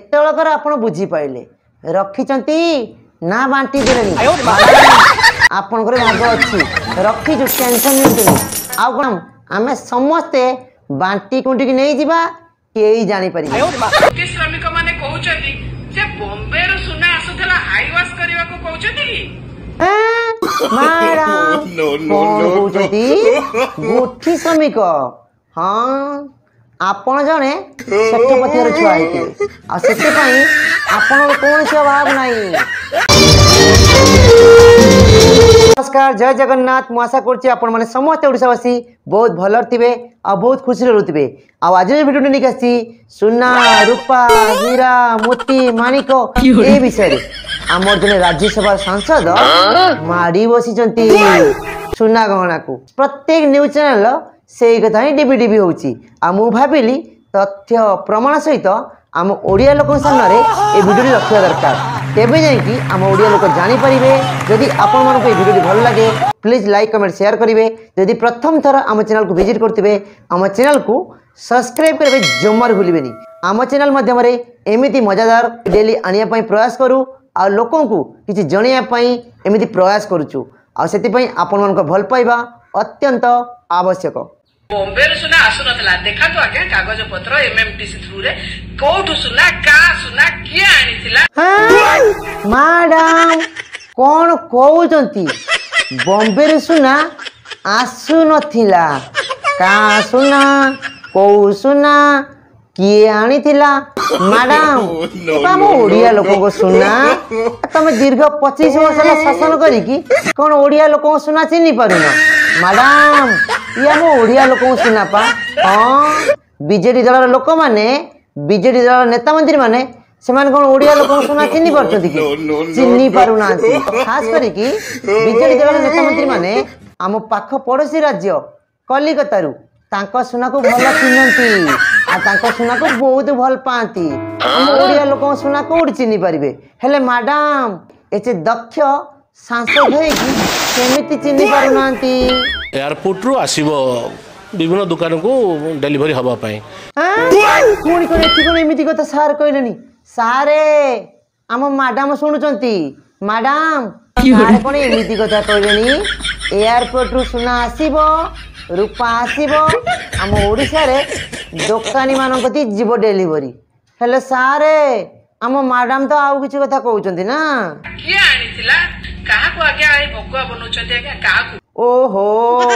एतलकर आपण बुझी पाइले रखिचंती ना बांटी देलेनी आपण घरे भाग अछि रखिचु टेंशन नियंतुनी आ कोन आमे समस्ते बांटी कुंटी की नहीं जिबा केई जानि पारि के श्रमिक माने कहउचंती जे बॉम्बे रो सुना आसुथला आई वाश करबा को कहउचंती गोठी श्रमिक हाँ आपण जने सेठपतिर छुआ होते आपण कौन सी अभाव नहीं। नमस्कार जय जगन्नाथ मु आशा करछि आपण माने समस्त ओडिसावासी बहुत भलर थिबे आ बहुत खुशी रहउथिबे। आ आज वीडियो निक आसी सुना रूपा हीरा मोती माणिक ए विषय रे आमर जने राज्यसभा सांसद माड़ी बसिचंती सुना गहना को प्रत्येक न्यूज चैनल से कथा ही डिबी डिबी होउची आ मु भाबिली तथ्य प्रमाण सहित आम ओडिया लोक सामने ये वीडियो रखा दरकार तेबे जाइकी आम ओडिया लोक जानी परिबे। जदि आपण मन को वीडियो भल लगे प्लीज लाइक कमेंट शेयर करिवे। जदि प्रथम थर आम चैनल को विजिट करथिबे आम चैनल को सब्सक्राइब करिवे जमार भूलिबेनी। आम चैनल माध्यम रे एमिति मजादार डेली आनिया पई प्रयास करू आ लोकों को किछि जणिया पई एमिति प्रयास करूछु आ सेति पई आपण मन को भल पाइबा अत्यंत आवश्यक। बॉम्बे रो सुना आसु नथला देखा तो आगे कागज पत्र एमएमटीसी थ्रू रे कोठु सुना का सुना किए आनिथिला मैडम कौन कहउचंती बॉम्बे रे सुना आसु नथिला का सुना को सुना किए आनिथिला मैडम हम ओडिया लोक को सुना तुम दीर्घ 25 वर्ष शासन करिकी कौन ओडिया लोक को सुना चिन्ह पारुन मैडम ये हम ओडिया लोक को सुना पा हाँ बीजेडी दल लोक माने बीजेडी दल नेता मंत्री माने सेमान कौन ओडिया लोक को सुना चिन्ह पारछथि कि चिन्ह पारुना खास करिकी बीजेडी दल नेता मंत्री माने आम पाख पड़ोसी राज्य कलिकता रु तांको सुना को भल चिन्हती आ तांको सुना को बहुत भल पाती हम ओडिया लोक सुना कोड चिन्ह पारिबे हेले मैडम एचे दक्ष सांसद होई कि केमिति चिन्ह पारुनांती एयरपोर्ट रु आसीबो विभिन्न दुकान को डिलीवरी हवा पाए कोनी कोनी कोन एमिति कथा सार कहलेनी सारे हम मैडम सुनुचंती मैडम सारे कोन एमिति कथा कहलेनी एयरपोर्ट रु सुना आसीबो रूपा आसीबो हम ओडिसा रे दुकानी मान कति जीव डिलीवरी हेले सारे हम मैडम तो आउ किछि कथा कहउचंती ना किए आनिथिला काहा को आगे आई भगवा बनउचंती आगे काहा को ओहो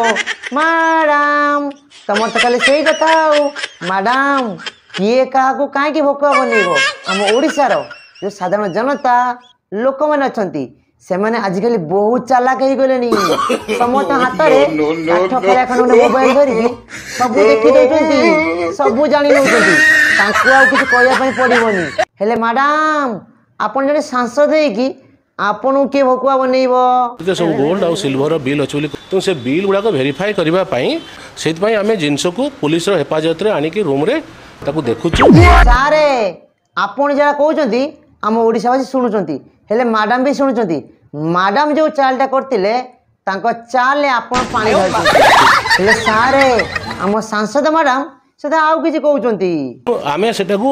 मैडम तमर तो खाली सही कथा हो मैडम किए कहा को काहे की भोका बनेबो हम ओडिसा रो जो साधारण जनता लोक मन अछंती से माने आजिकल बहुत चालाक हो गलेनी समस्त हाथ रे काठ फेरा खन मोबाइल धरि सब देखि देउचंती सब जानि नउचंती तांको आ किछ कहया पई पड़िबोनी हेले मैडम आपण जने सांसद है कि आपन के भकुआ बनइबो सब गोल्ड और सिल्वर बिल अछि बोली तो से बिल गुडा को वेरीफाई करबा पई सेत पई हमें जिंस को पुलिस रो हेफाजत रे आनी के रूम रे ताको देखुछु सारे आपण जरा कहउचंती हम ओडिसावासी सुनुचंती हेले मैडम भी सुनुचंती मैडम जो चालटा करतिले तांको चाल आपण पानी धरछंती हेले सारे हम सांसद मैडम सेटा आउ किछि कहउचंती आमे सेटा को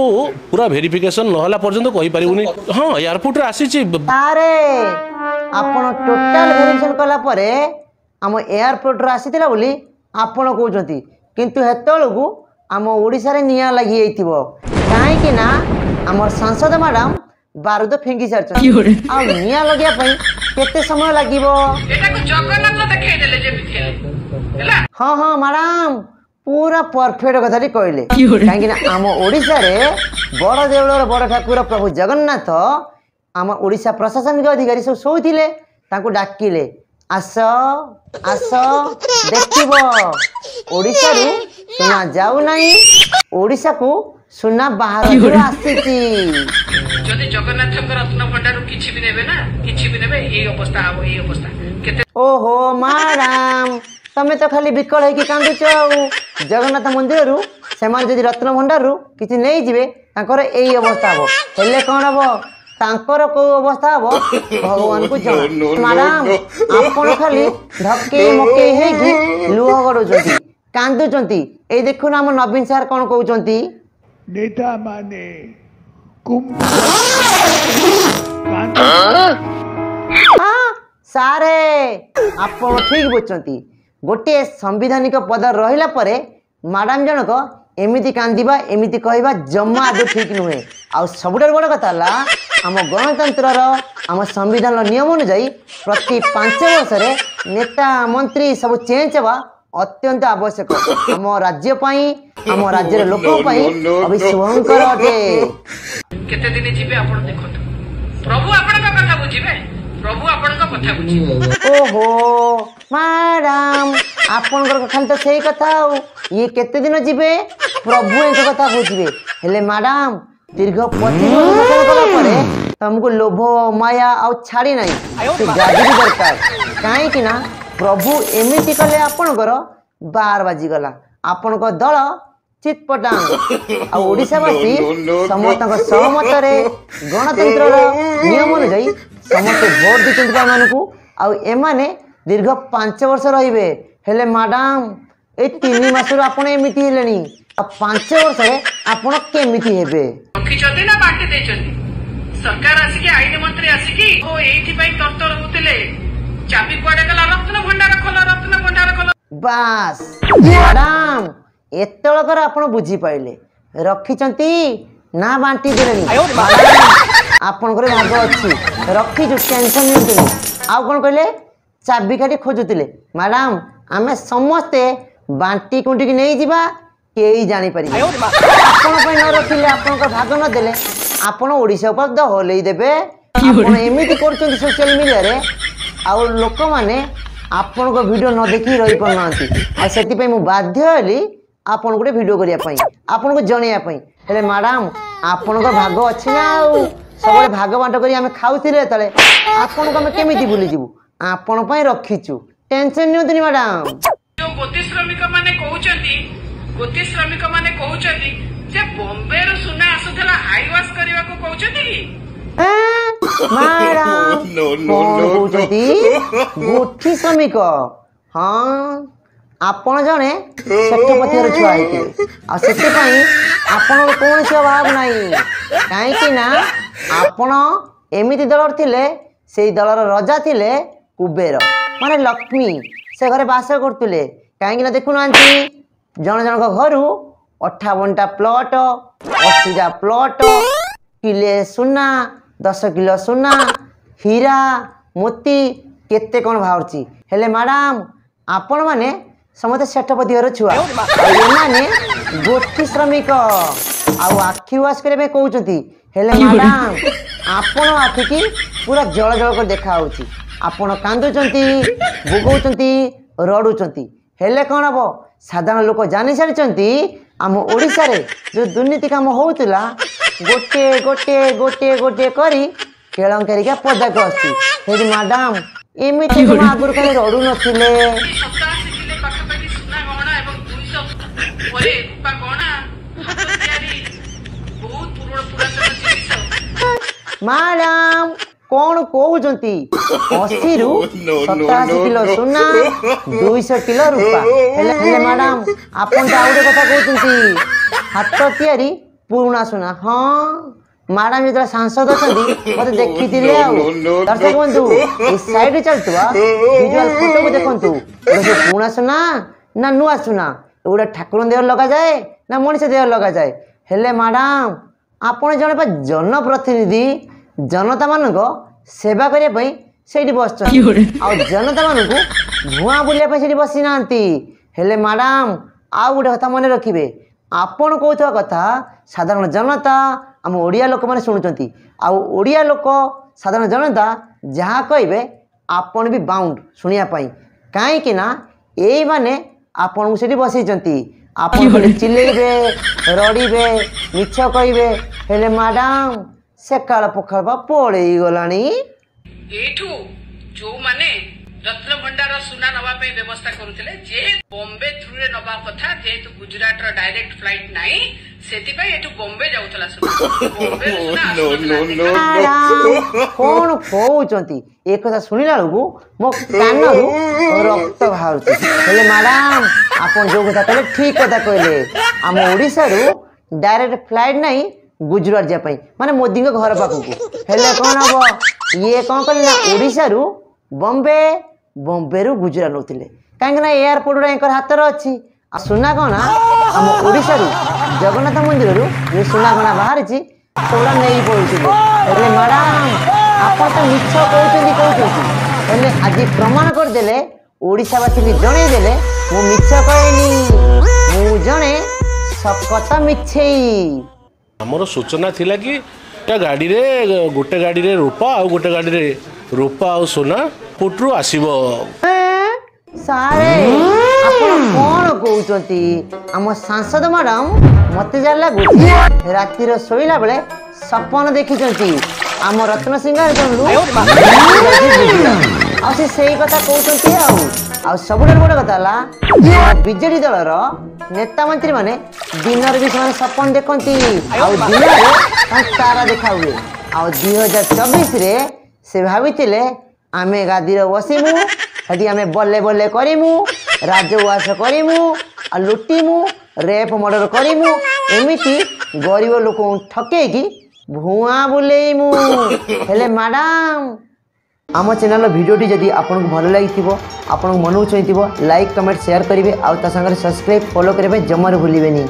पूरा वेरिफिकेशन न होला पर्यंत कहि परिबुनी हां एयरपोर्ट रे आसीछि सारे आपण टोटल वेरिफिकेशन कला परे हम एयरपोर्ट रे आसीतिला बोली आपण कहउचंती किंतु हेतळकू हम ओडिसा रे निया लागि एइथिबो काहे कि ना हमर सांसद मैडम बारूद फेंगी सारछन आ निया लगिया पई केते समय लागिबो एटा को जगन्नाथ देखाइ देले जे बिथिया हां हां मैडम पूरा परफेक्ट कथा कहले कहीं आम ओडिशा रे बड़ देवल बड़ ठाकुर प्रभु जगन्नाथ आम ओडिशा प्रशासनिक अधिकारी सब शोइथिले तांको डाकिले आस आस देखिबो ओडिशा रु सुना जाऊ नाही ओडिशा को सुना बाहर आसीची जदि जगन्नाथ रत्न भंडार किछि भी नेबे ना किछि भी नेबे एई अवस्था आबो एई अवस्था केते ओहो मैडम तमे तो खाली विकल है कि कांदुच जगन्नाथ मंदिर रु सेमान जदि रत्न भंडार रु किछि नै जिवे तांकर एई अवस्था हबो हेले कोन हबो तांकर को अवस्था हबो भगवान को जान मैडम आपण खाली धक्के मक्के हे कि लुह गडुचंती कांदुचंती ए देखु ना हम नवीन सर कोन कहउचंती नेता माने हाँ सारे आप ठीक बुझुंती गोटे संविधानिक पद रहिला परे मैडम जनक एमिति कांदिबा एमिति कहवा जम्मा आदि ठीक नुहे आ सबुठार बड़ कथा ला आम गणतंत्र आम संविधान नियम अनुଯାयी प्रति 5 वर्ष रे नेता मंत्री सब चेंज हवा अत्यंत आवश्यक आम राज्य आम राज्य लोक अभी शुभंकर अटे केते दिन जीवे आपण देखत प्रभु आपण का कथा बुझिबे प्रभु आपण का कथा बुझिबे ओहो मैडम आपनकर खाली तो सही कथा ये केते दिन जीवे प्रभु एक कथा बुझिबे हेले मैडम दीर्घ 25 वर्ष कला परे तुमको लोभ माया आ छाड़ी नहीं से गादी भी दरकार काहे कि ना प्रभु एमिति कले आपनकर 12 बाजी गला आपनकर दल चितपटांग आ ओडिशावासी समस्त सहमत रे गणतंत्र नियम अनुଯାयी समस्त भोट दी मानू आउ एमाने दीर्घ 5 वर्ष रहिबे हेले मैडम ए 3 मास आपण एमिति हेलेनी आ 5 वर्ष रे आपण केमिति हेबे रखिचंती ना बांटी देचंती सरकार आसिकी आईन मंत्री आसिकी हो एठी पई तत्तर होतले चाबी कुआडे गला रत्न भंडार खोल बास मैडम एतळकर आपण बुझी पाइले रखिचंती ना बांटी देलेनी आपण करे भाग अछि रखी जो टेंशन नहीं आउ कोन कहले चाबी काटी खोजुतिले मैडम आमे समस्ते बांटी कुंटी की नहीं जीवा केई जानी पारि आपण पे न रखिले आपण को भाग न देले आपण ओडिसा पर दहलेई देबे आपण एमिति करचंती सोशल मीडिया रे आउ लोक माने आपण को वीडियो न देखि रही पनांती आ सेति पे मु बाध्य हली आपण गोटे वीडियो करिया पई आपण को जणिया पई हेले मैडम आपण को भाग अछि ना सब भाग बांट करी आमे खाउथिले तले आपण को हम केमिति भूली जीवु आपण पई रखिचु टेंशन नियंतनी मैडम जो गोती श्रमिक माने कहउचंती जे बॉम्बे रो सुना आसुथला हाई वाश करबा को कहउचंती की मैडम गोठी श्रमिक हाँ आपण जने सेठपतिर छुआ होते आ सेति पई आपण कौन से अभाव नहीं काहे ना आपण एमिति दलर थिले सेई दलर राजा थिले कुबेर माने लक्ष्मी से घरे बास करतुले काहे ना देखु नांती जन जन घर 58टा प्लॉट 80टा प्लॉट किले सुना 10 किलो सुना हीरा मोती केते कौन बाहरची हेले मैडम आपण माने समस्त सेठपति घर छुआ माने गोठी श्रमिक आउ आखि वाश करे कहउचंती हेले मैडम आपण आखि की पूरा जल जल कर देखा होची आपण कांदुचंती बुगौचंती रडुचंती हेले कौन हबो साधारण लोक जानि सारिचंती आम ओडिसा रे जो दुर्नीति काम होउतला गोटे गोटे गोटे गोटे करी केळंकरी का पदक आसी हेदी मैडम एमिति तुम आगुर खाली रडु नथिले मैडम कौन कहउचंती 80 रु 87 किलो सुना 200 किलो रूपा हेले मैडम आपन तो आउटे कथा कहउचंती हाथ तयारी पुराना सुना हाँ मैडम जो सांसद अच्छी मत देखी दर्शक बंधु इस साइड चलता विजुअल फोटो को देखु पुराना सुना ना नुआ सुना एगुड़ा ठाकुर देह लगा जाए ना मनीष देह लगा जाए हेले मैडम आपण जन जनप्रतिनिधि जनता मान सेवा करने से बस जनता मान धुआं बुलाइ बसी ना हेले मैडम आउ गोटे कथा मन रखिए आपण कहता कथा साधारण जनता आम ओडिया लोक मैंने शुणुंट आडिया लोक साधारण जनता जहाँ कहे आपण भी बाउंड शुणापी कहीं यही माने आपण से बसई आपण चिल्लेबे रड़े मिछ कहे हेले मैडम से काल पखाल पड़े गलानी एठू जो माने रत्न भंडार सुना नवा पे व्यवस्था करुथिले जे बॉम्बे थ्रू रे नवा कथा जेतु गुजरात रो डायरेक्ट फ्लाइट नाही सेति पे एठू बॉम्बे जाउतला सुना बॉम्बे सुना कोन कहउचंती एक कथा सुनिला लगु मो कानरू रक्त बाहरची हेले मैडम आपण जो कथा कहले ठीक कथा कहले हम ओडिसा रो डायरेक्ट फ्लाइट नाही गुजरात जापाई माने मोदी के घर पाखक हेले कौन हम ये कौन कले ना ओडिशा रु बॉम्बे बॉम्बे रु गुजरात नौथिले कहीं एयरपोर्ट गुड़ा हाथ अच्छी आ सुना कणा आम ओडिशा रु जगन्नाथ मंदिर रु ये सुना कणा बाहर सेगुड़ा नहीं पड़ुଥିଲେ हेले मैडम आप तो मिछ कहते आज प्रमाण करदे ओडिशावासी की जनईदे मु मिछ कहनी मु जने सकत मिछेई आमर सूचना थिला कि गाड़ी रे गोटे गाड़ी रे रूपा आ गोटे गाड़ी रे रूपा आ सोना पुटरू आसीबो सारे आपण कौन कहते आम सांसद मैडम मत जा लगुच रातिर शोला बेले सपन देखी आम रत्न सिंह से कथा कहते सब बड़ कथा बीजेडी दलर नेता मंत्री माने दिन भी सपन देखती दिन तारा देखा हुए आ 2024 रे से भाई आम गादी बसमु हेटी आम बल्ले बल्ले करिमु राजउआस करिमु आ लुटिमु रेप मर्डर करिमु एमिति गरीब लोक ठकेकी भुआ बुलेइमु हेले मैडम आम चैनल भिडियोटी जदि आपको भल लगी आपन मन चाहिए लाइक कमेंट शेयर करेंगे आउ ता संगे सब्सक्राइब फॉलो करने जमार भूलें।